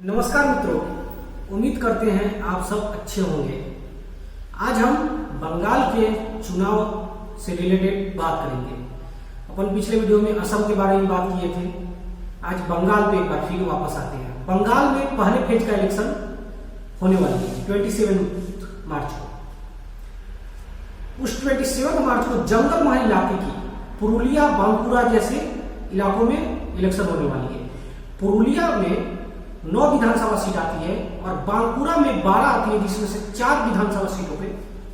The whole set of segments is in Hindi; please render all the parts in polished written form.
नमस्कार मित्रों, उम्मीद करते हैं आप सब अच्छे होंगे। आज हम बंगाल के चुनाव से रिलेटेड बात करेंगे। अपन पिछले वीडियो में असम के बारे में बात किए थे। आज बंगाल पे एक बार फिर वापस आते हैं। बंगाल में पहले फेज का इलेक्शन होने वाली है 27 मार्च को। उस 27 मार्च को जंगल महल इलाके की पुरुलिया, बांकुरा जैसे इलाकों में इलेक्शन होने वाली है। पुरुलिया में 9 विधानसभा सीट आती है और बांकुरा में 12 आती है, जिसमें से 4 विधानसभा सीटों पे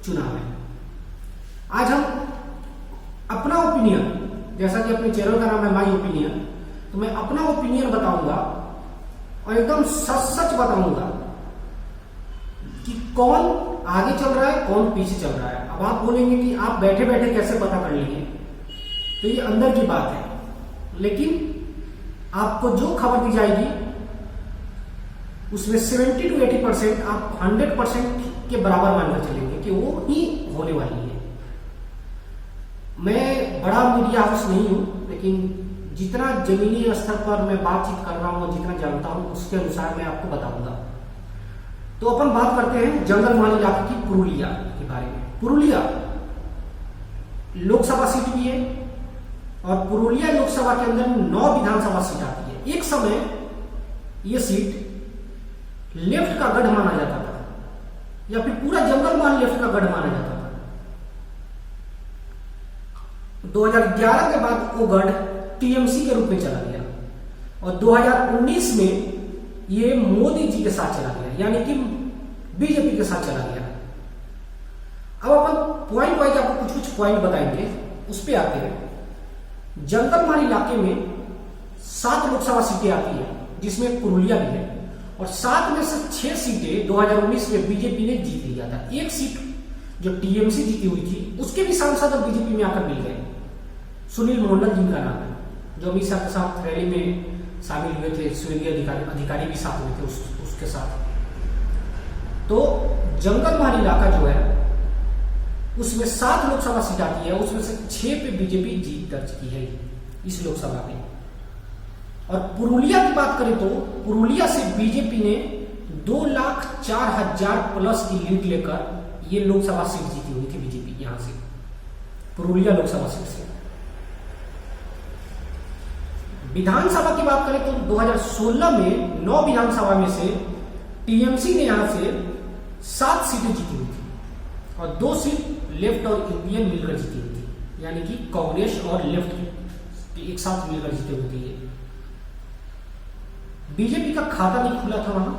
चुनाव है। आज हम अपना ओपिनियन, जैसा कि अपने चैनल का नाम है माई ओपिनियन, तो मैं अपना ओपिनियन बताऊंगा और एकदम सच सच बताऊंगा कि कौन आगे चल रहा है, कौन पीछे चल रहा है। अब आप बोलेंगे कि आप बैठे बैठे कैसे पता कर लेंगे, तो ये अंदर की बात है। लेकिन आपको जो खबर दी जाएगी उसमें 70 to 80% आप 100% के बराबर मानकर चलेंगे कि वो ही होने वाली है। मैं बड़ा मीडिया हाउस नहीं हूं, लेकिन जितना जमीनी स्तर पर मैं बातचीत कर रहा हूं, जितना जानता हूं, उसके अनुसार मैं आपको बताऊंगा। तो अपन बात करते हैं जंगल महल इलाके की पुरुलिया के बारे में। पुरुलिया लोकसभा सीट भी है और पुरुलिया लोकसभा के अंदर 9 विधानसभा सीट आती है। एक समय यह सीट लेफ्ट का गढ़ माना जाता था, या फिर पूरा जंगल महल लेफ्ट का गढ़ माना जाता था। 2011 के बाद वो गढ़ टीएमसी के रूप में चला गया और 2019 में ये मोदी जी के साथ चला गया, यानी कि बीजेपी के साथ चला गया। अब अपन पॉइंट वाइज आपको कुछ कुछ पॉइंट बताएंगे, उस पर आते हैं। जंगल महल इलाके में 7 लोकसभा सीटें आती है, जिसमें पुरुलिया भी है, और 7 में से 6 सीटें 2019 में बीजेपी ने जीत लिया था। एक सीट जो टीएमसी जीती हुई थी, उसके भी सांसद अब बीजेपी में आकर मिल गए। सुनील मोहल्ला जिनका नाम है, जो अमित शाह के साथ रैली में शामिल हुए थे, स्वर्गीय अधिकारी भी साथ हुए थे उसके साथ। तो जंगल महल इलाका जो है उसमें 7 लोकसभा सीट आती है, उसमें से 6 पे बीजेपी जीत दर्ज की है इस लोकसभा में। और पुरुलिया की बात करें तो पुरुलिया से बीजेपी ने 2,04,000 प्लस की लीड लेकर ये लोकसभा सीट जीती हुई थी बीजेपी यहां से, पुरुलिया लोकसभा सीट से। विधानसभा की बात करें तो 2016 में 9 विधानसभा में से टीएमसी ने यहां से 7 सीटें जीती हुई थी और 2 सीट लेफ्ट और इंडियन मिलकर जीती हुई थी, यानी कि कांग्रेस और लेफ्ट एक साथ मिलकर जीते हुए थे। बीजेपी का खाता नहीं खुला था वहां।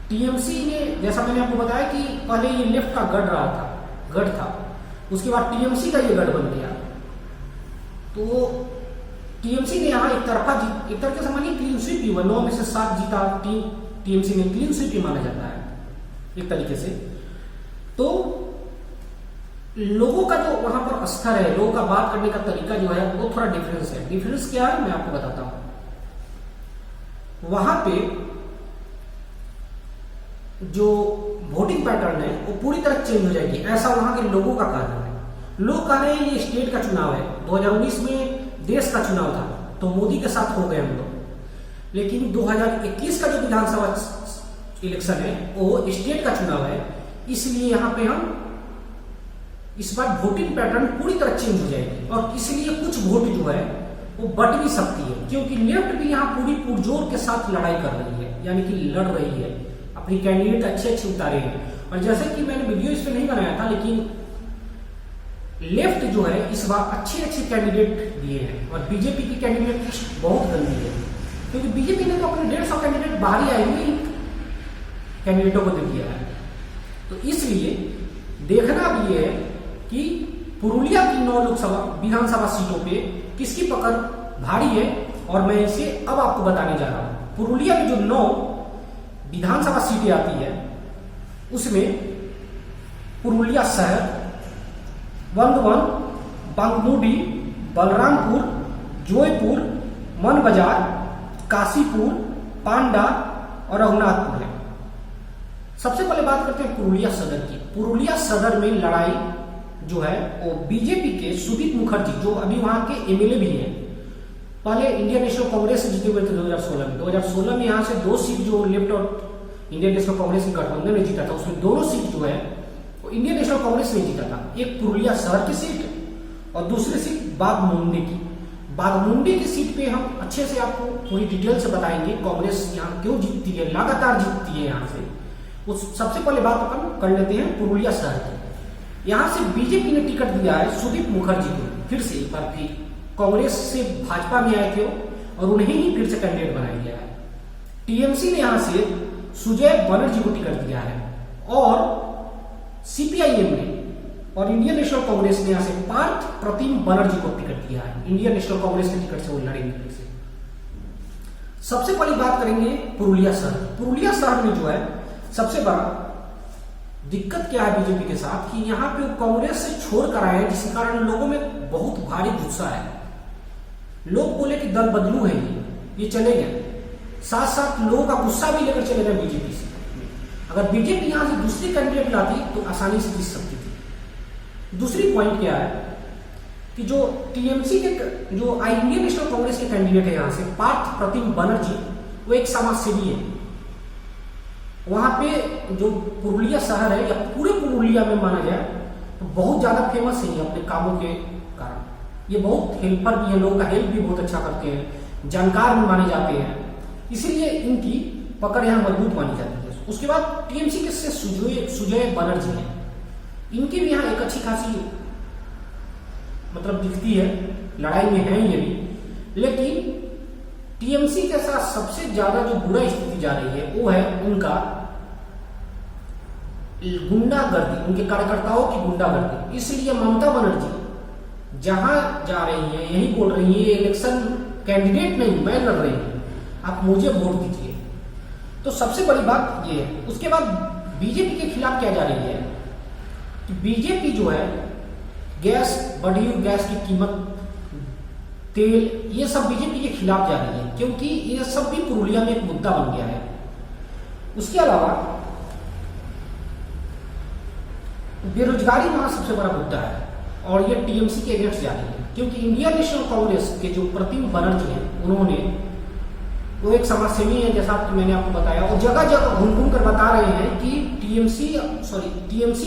टीएमसी ने, जैसा मैंने आपको बताया कि पहले ये लेफ्ट का गढ़ था, उसके बाद टीएमसी का ये गढ़ बन गया। तो टीएमसी ने यहां एक तरह से मानिए क्लीन स्वीप ही हुआ। 9 में से 7 जीता टीएमसी ने, क्लीन स्वीप ही माना जाता है एक तरीके से। तो लोगों का जो वहां पर स्तर है, लोगों का बात करने का तरीका जो है, वो थोड़ा डिफरेंस है। डिफरेंस क्या है मैं आपको बताता हूं। वहां पे जो वोटिंग पैटर्न है वो पूरी तरह चेंज हो जाएगी, ऐसा वहां के लोगों का कहना है। लोग कह रहे हैं ये स्टेट का चुनाव है, 2019 में देश का चुनाव था तो मोदी के साथ हो गए हम लोग। लेकिन 2021 का जो विधानसभा इलेक्शन है वो स्टेट का चुनाव है, इसलिए यहां पे हम इस बार वोटिंग पैटर्न पूरी तरह चेंज हो जाएगी और इसलिए कुछ वोट जो है वो बट भी सकती है, क्योंकि लेफ्ट भी यहाँ पूरी पुरजोर के साथ लड़ाई कर रही है, यानी कि लड़ रही है, अपनी कैंडिडेट अच्छे उतारे हैं। और जैसे कि मैंने वीडियो इस पे नहीं बनाया था, लेकिन लेफ्ट जो है इस बार अच्छे कैंडिडेट दिए हैं और बीजेपी की कैंडिडेट लिस्ट बहुत गंदी है, क्योंकि बीजेपी ने तो अपने 150 कैंडिडेट बाहर ही आए हुए कैंडिडेटों को दे दिया है। तो इसलिए देखना भी है कि पुरुलिया की 9 लोकसभा विधानसभा सीटों पे किसकी पकड़ भारी है, और मैं इसे अब आपको बताने जा रहा हूं। पुरुलिया में जो 9 विधानसभा सीटें आती है उसमें पुरुलिया शहर, बंदवन, बांगमुडी, बलरामपुर, जोयपुर, मन बाजार, काशीपुर, पांडा और रघुनाथपुर है। सबसे पहले बात करते हैं पुरुलिया सदर की। पुरुलिया सदर में लड़ाई जो है वो बीजेपी के सुदीप मुखर्जी, जो अभी वहां के एमएलए भी हैं, पहले इंडियन नेशनल कांग्रेस से जीते हुए थे 2016 में। 2016 में यहाँ से 2 सीट जो लेफ्ट और इंडियन नेशनल कांग्रेस की गठबंधन ने जीता था, उसमें दोनों सीट जो है वो इंडियन नेशनल कांग्रेस ने जीता था। एक पुरुलिया शहर की सीट और दूसरी सीट बाघमुंडी की। बाघमुंडी की सीट पे हम अच्छे से आपको पूरी डिटेल से बताएंगे कांग्रेस यहाँ क्यों जीतती है, लगातार जीतती है यहाँ से। उस सबसे पहले बात अपन कर लेते हैं पुरुलिया शहर की। यहाँ से बीजेपी ने टिकट दिया है सुदीप मुखर्जी को, फिर से एक बार फिर कांग्रेस से भाजपा में आए थे और उन्हें ही फिर से कैंडिडेट बनाया गया है। टीएमसी ने यहाँ से सुजय बनर्जी को टिकट दिया है और सीपीआईएम ने और इंडियन नेशनल कांग्रेस ने यहाँ से पार्थ प्रतिम बनर्जी को टिकट दिया है। इंडियन नेशनल कांग्रेस के टिकट से वो लड़ेंगे फिर से। सबसे पहली बात करेंगे पुरुलिया शहर। पुरुलिया शहर में जो है सबसे बड़ा दिक्कत क्या है बीजेपी के साथ कि यहाँ पे कांग्रेस से छोड़ कर आए हैं, जिसके कारण लोगों में बहुत भारी गुस्सा है। लोग बोले कि दल बदलू है, ये चले गए। साथ साथ लोगों का गुस्सा भी लेकर चले गए बीजेपी से। अगर बीजेपी यहां से दूसरी कैंडिडेट लाती तो आसानी से जीत सकती थी। दूसरी पॉइंट क्या है कि जो टीएमसी के जो इंडियन नेशनल कांग्रेस के कैंडिडेट है यहाँ से पार्थ प्रतिम बनर्जी, वो एक समाज सेवी है। वहां पे जो पुरुलिया शहर है या पूरे पुरुलिया में माना जाए तो बहुत ज्यादा फेमस है अपने कामों के कारण। ये बहुत हेल्पर भी है, लोगों का हेल्प भी बहुत अच्छा करते हैं, जानकार भी माने जाते हैं, इसीलिए इनकी पकड़ यहाँ मजबूत मानी जाती है। उसके बाद टीएमसी के से सुजय बनर्जी है, इनकी भी यहाँ एक अच्छी खासी मतलब दिखती है, लड़ाई में है ये भी। लेकिन टीएमसी के साथ सबसे ज्यादा जो बुरा स्थिति जा रही है वो है उनका गुंडागर्दी, उनके कार्यकर्ताओं की गुंडागर्दी। इसलिए ममता बनर्जी जहां जा रही है यही बोल रही है इलेक्शन कैंडिडेट नहीं, मैं लड़ रही हूं, आप मुझे वोट दीजिए। तो सबसे बड़ी बात ये है। उसके बाद बीजेपी के खिलाफ क्या जा रही है कि बीजेपी जो है गैस, बढ़ी हुई गैस की कीमत, तेल, ये सब बीजेपी के खिलाफ जा रही है, क्योंकि ये सब भी पुरुलिया में एक मुद्दा बन गया है। उसके अलावा बेरोजगारी वहां सबसे बड़ा मुद्दा है और ये टीएमसी के अगेंस्ट जा रही है, क्योंकि इंडियन नेशनल कांग्रेस के जो प्रतिम बनर्जी हैं उन्होंने, वो एक समाजसेवी है जैसा मैंने आपको बताया, और जगह जगह घूम घूम कर बता रहे हैं कि टीएमसी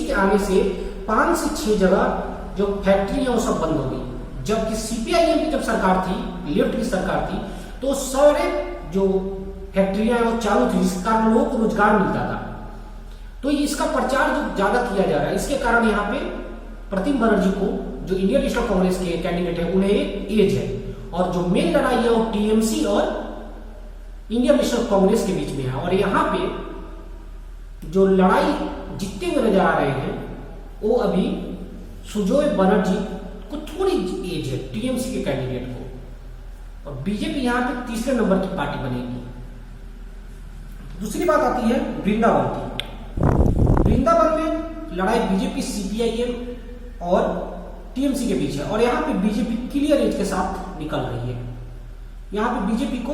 के आने से 5 से 6 जगह जो फैक्ट्री है वो सब बंद हो गई। जबकि सीपीआईएम की जब सरकार थी, लेफ्ट की सरकार थी, तो सारे जो फैक्ट्रियां वो चालू थी, जिसके कारण लोगों को रोजगार मिलता था। तो इसका प्रचार जो ज्यादा किया जा रहा है, इसके कारण यहाँ पे प्रतिम बनर्जी को, जो इंडियन नेशनल कांग्रेस के कैंडिडेट है, उन्हें एक एज है और जो मेन लड़ाई है वो टीएमसी और इंडियन नेशनल कांग्रेस के बीच में है। और यहाँ पे जो लड़ाई जीतते हुए नजर आ रहे हैं वो अभी सुजय बनर्जी को थोड़ी एज है टीएमसी के कैंडिडेट को, और बीजेपी यहाँ पे तीसरे नंबर की पार्टी बनेगी। दूसरी बात आती है वृंदावन की। वृंदावन में लड़ाई बीजेपी, सीपीआईएम और टीएमसी के बीच है और यहाँ पे बीजेपी क्लियर एज के साथ निकल रही है। यहाँ पे बीजेपी को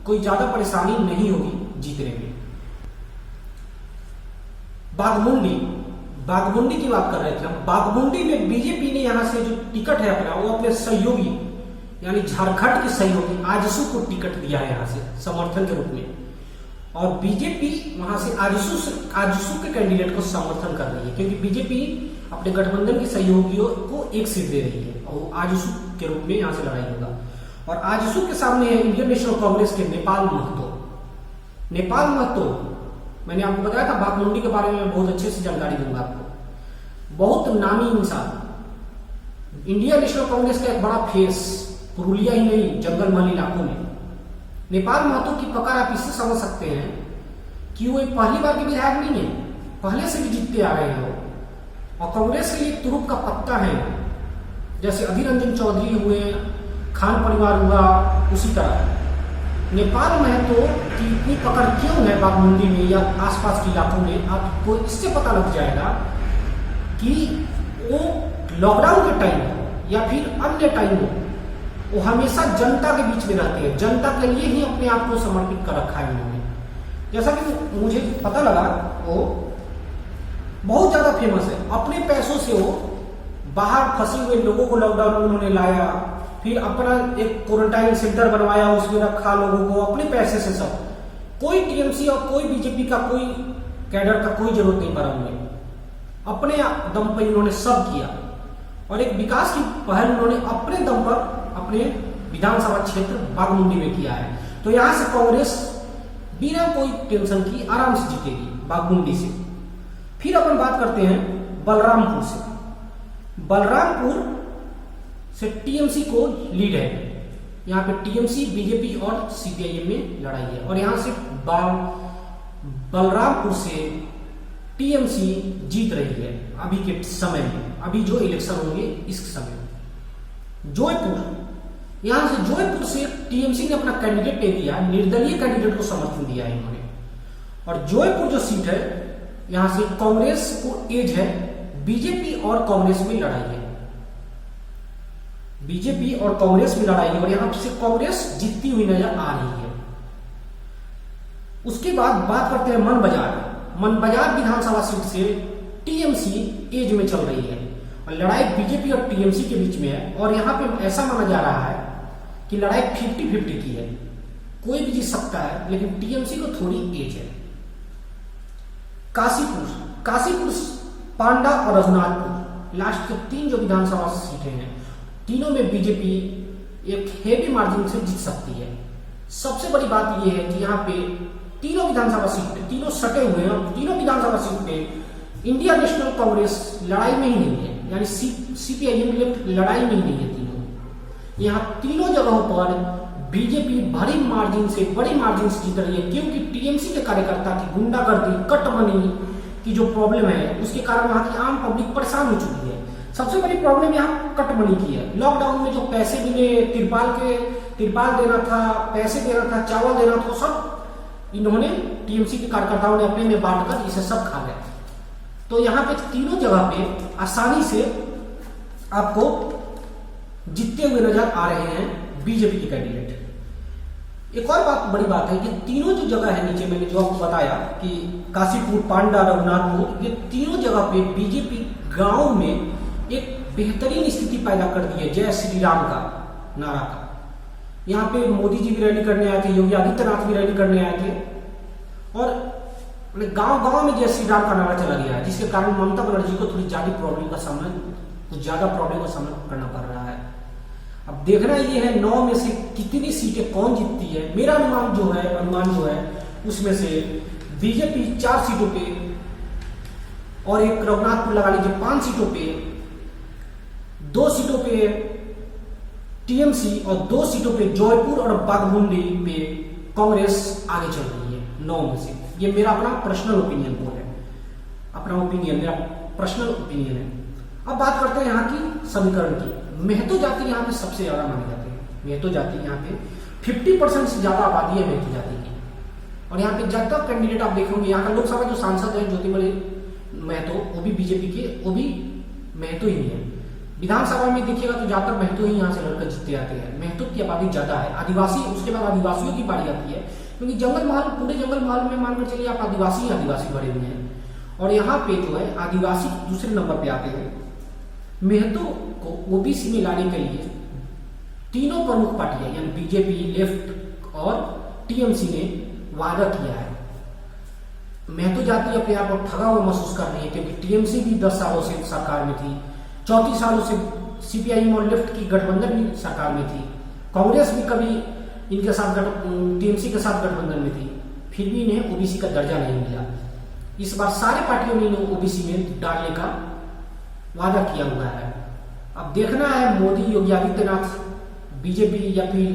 कोई ज्यादा परेशानी नहीं होगी जीतने में। बाघमुंडी की बात कर रहे थे हम। बाघमुंडी में बीजेपी ने यहाँ से जो टिकट है अपना, वो अपने सहयोगी यानी झारखंड के सहयोगी आजसू को टिकट दिया है यहाँ से समर्थन के रूप में, और बीजेपी वहां से आजसू के कैंडिडेट को समर्थन कर रही है, क्योंकि बीजेपी अपने गठबंधन के सहयोगियों को एक सीट दे रही है और आजसू के रूप में यहाँ से लड़ाई होगा। और आजसू के सामने है इंडियन नेशनल कांग्रेस के नेपाल महतो। मैंने आपको बताया था बाघमुंडी के बारे में बहुत अच्छे से जानकारी दूंगा आपको। बहुत नामी इंसान, इंडियन नेशनल कांग्रेस का एक बड़ा फेस, पुरुलिया ही नहीं जंगल महल इलाकों में। नेपाल महतो की पकड़ आप इससे समझ सकते हैं कि वो पहली बार के विधायक नहीं है, पहले से भी जीतते आ रहे हैं वो, और कांग्रेस के लिए तुरुप का पत्ता है। जैसे अधीर रंजन चौधरी हुए, खान परिवार हुआ, उसी तरह नेपाल महतो की इतनी पकड़ क्यों है बाघमुंडी में या आसपास के इलाकों में, आपको इससे पता लग जाएगा कि वो लॉकडाउन के टाइम या फिर अन्य टाइम में वो हमेशा जनता के बीच में रहते हैं, जनता के लिए ही अपने आप को समर्पित कर रखा है उन्होंने। जैसा कि मुझे पता लगा वो बहुत ज्यादा फेमस है, अपने पैसों से वो बाहर फंसे हुए लोगों को लॉकडाउन में उन्होंने लाया, फिर अपना एक क्वारंटाइन सेंटर बनवाया, उसमें रखा लोगों को अपने पैसे से सब। कोई टीएमसी और कोई बीजेपी का कोई कैडर का कोई जरूरत नहीं पड़ा उन्हें, अपने दम पर इन्होंने सब किया। और एक विकास की पहल उन्होंने अपने दम पर अपने विधानसभा क्षेत्र बागमुंडी में किया है। तो यहां से कांग्रेस बिना कोई टेंशन की आराम से जीतेगी बागमुंडी से। फिर अपन बात करते हैं बलरामपुर से। बलरामपुर से टीएमसी को लीड है। यहाँ पे टीएमसी, बीजेपी और सीपीआईएम में लड़ाई है। और यहां से बलरामपुर से टीएमसी जीत रही है अभी के समय में, अभी जो इलेक्शन होंगे इस समय। जोधपुर, यहां से जोधपुर से टीएमसी ने अपना कैंडिडेट दे दिया, निर्दलीय कैंडिडेट को समर्थन दिया है इन्होंने। और जोधपुर जो सीट है, यहां से कांग्रेस को एज है, बीजेपी और कांग्रेस में लड़ाई है। बीजेपी और कांग्रेस में लड़ाई है और यहां से कांग्रेस जीतती हुई नजर आ रही है। उसके बाद बात करते हैं मनबाजार। मनबाजार विधानसभा सीट से टीएमसी एज में चल रही है और लड़ाई बीजेपी और टीएमसी के बीच में है। और यहां पे ऐसा माना जा रहा है कि लड़ाई 50-50 की है, कोई भी जीत सकता है, लेकिन टीएमसी को थोड़ी एज है। काशीपुर, पांडा और रघुनाथपुर, लास्ट के 3 जो विधानसभा सीटें हैं, तीनों में बीजेपी एक हेवी मार्जिन से जीत सकती है। सबसे बड़ी बात यह है कि यहाँ पे तीनों विधानसभा सीट पे, तीनों सटे हुए हैं और तीनों विधानसभा सीट पे इंडिया नेशनल कांग्रेस लड़ाई में ही नहीं है, यानी सीपीआईएम लेफ्ट लड़ाई में ही नहीं है तीनों। यहाँ तीनों जगहों पर बीजेपी बड़ी मार्जिन से जीत रही है, क्योंकि टीएमसी के कार्यकर्ता की गुंडागर्दी, कटमनी की जो प्रॉब्लम है, उसके कारण वहां की आम पब्लिक परेशान हो चुकी है। सबसे बड़ी प्रॉब्लम यहाँ कटमनी की है। लॉकडाउन में जो पैसे मिले, तिरपाल देना था, पैसे देना था, चावल देना था, सब इन्होंने टीएमसी के कार्यकर्ताओं ने अपने में बांटकर इसे सब खा गए। तो यहाँ पे तीनों जगह पे आसानी से आपको जीतते हुए नजर आ रहे हैं बीजेपी के कैंडिडेट। एक और बड़ी बात है, ये तीनों जो जगह है नीचे मैंने जो आपको बताया कि काशीपुर, पांडा, रघुनाथपुर, ये तीनों जगह पे बीजेपी गांव में एक बेहतरीन स्थिति पैदा कर दी है जय श्री राम का नारा का। यहाँ पे मोदी जी भी रैली करने आए थे, योगी आदित्यनाथ भी रैली करने आए थे और गांव में जय श्री राम का नारा चला गया है, जिसके कारण ममता बनर्जी को थोड़ी ज्यादा प्रॉब्लम का सामना करना पड़ रहा है। अब देखना ये है 9 में से कितनी सीटें कौन जीतती है। मेरा अनुमान जो है उसमें से बीजेपी 4 सीटों पे और एक रघुनाथपुर लगा लीजिए 5 सीटों पे, 2 सीटों पे टीएमसी और 2 सीटों पे जयपुर और बागमुंडी पे कांग्रेस आगे चल रही है 9 में से। ये मेरा अपना पर्सनल ओपिनियन है, मेरा पर्सनल ओपिनियन है। अब बात करते हैं यहाँ की समीकरण की। महतो जाति यहाँ पे सबसे ज्यादा माने जाते हैं। महतो जाति यहाँ पे 50% से ज्यादा आबादी है महतो जाति की। और यहाँ पे ज्यादातर कैंडिडेट आप देखेंगे, यहाँ का लोकसभा जो सांसद है ज्योतिमणि महतो, वो भी बीजेपी के, वो भी महतो ही है। विधानसभा में देखिएगा तो ज्यादातर महतो ही यहाँ से लड़कर जीतते आते हैं। महतो की आबादी ज्यादा है। आदिवासी, उसके बाद आदिवासियों की बारी आती है, क्योंकि पूरे जंगल महल में मानकर चलिए आप आदिवासी भरे हुए हैं। और यहाँ पे जो है आदिवासी दूसरे नंबर पे आते हैं। महतो को ओबीसी में लाने के लिए तीनों प्रमुख पार्टियां यानी बीजेपी, लेफ्ट और टीएमसी ने वादा किया है। महतो जाति अपने आप को ठगा हुआ महसूस कर रही है, क्योंकि टीएमसी भी 10 सालों से सरकार में थी, 34 सालों से सीपीआईएम और लेफ्ट की गठबंधन भी सरकार में थी, कांग्रेस भी कभी इनके साथ टीएमसी के साथ गठबंधन में थी, फिर भी इन्हें ओबीसी का दर्जा नहीं मिला। इस बार सारी पार्टियों ने इन्हें ओबीसी में डालने का वादा किया हुआ है। अब देखना है मोदी, योगी आदित्यनाथ, बीजेपी या फिर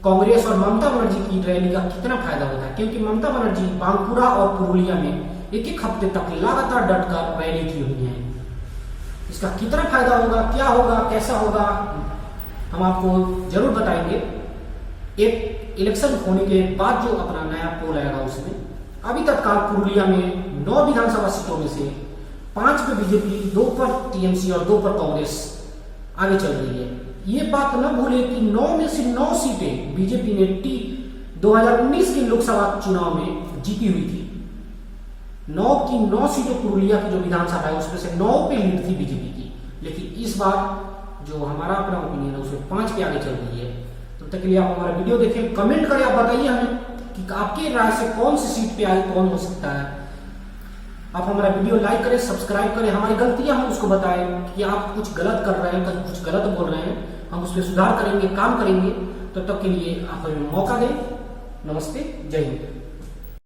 कांग्रेस और ममता बनर्जी की रैली का कितना फायदा होता है, क्योंकि ममता बनर्जी बांकुरा और पुरुलिया में एक हफ्ते तक लगातार डटकर रैली की हुई है। इसका कितना फायदा होगा, क्या होगा, कैसा होगा, हम आपको जरूर बताएंगे एक इलेक्शन होने के बाद जो अपना नया पोल आएगा उसमें। अभी तत्काल पुरुलिया में 9 विधानसभा सीटों में से 5 पे बीजेपी, 2 पर टीएमसी और 2 पर कांग्रेस आगे चल रही है। ये बात न भूले कि 9 में से 9 सीटें बीजेपी ने 2019 के लोकसभा चुनाव में जीती हुई थी। 9 की 9 सीटें पुरुलिया की जो विधानसभा है उसमें से 9 पे लीड थी बीजेपी की, लेकिन इस बार जो हमारा अपना ओपिनियन है उसमें 5 पे आगे चल रही है। तब तक के लिए आप हमारा वीडियो देखें, कमेंट करें, आप बताइए हमें कि आपके राय से कौन सी सीट पे आगे कौन हो सकता है। आप हमारा वीडियो लाइक करें, सब्सक्राइब करें, हमारी गलतियां हम उसको बताएं कि आप कुछ गलत कर रहे हैं, कुछ गलत बोल रहे हैं, हम उस पर सुधार करेंगे, काम करेंगे। तब तक के लिए आप हमें मौका दें। नमस्ते, जय हिंद।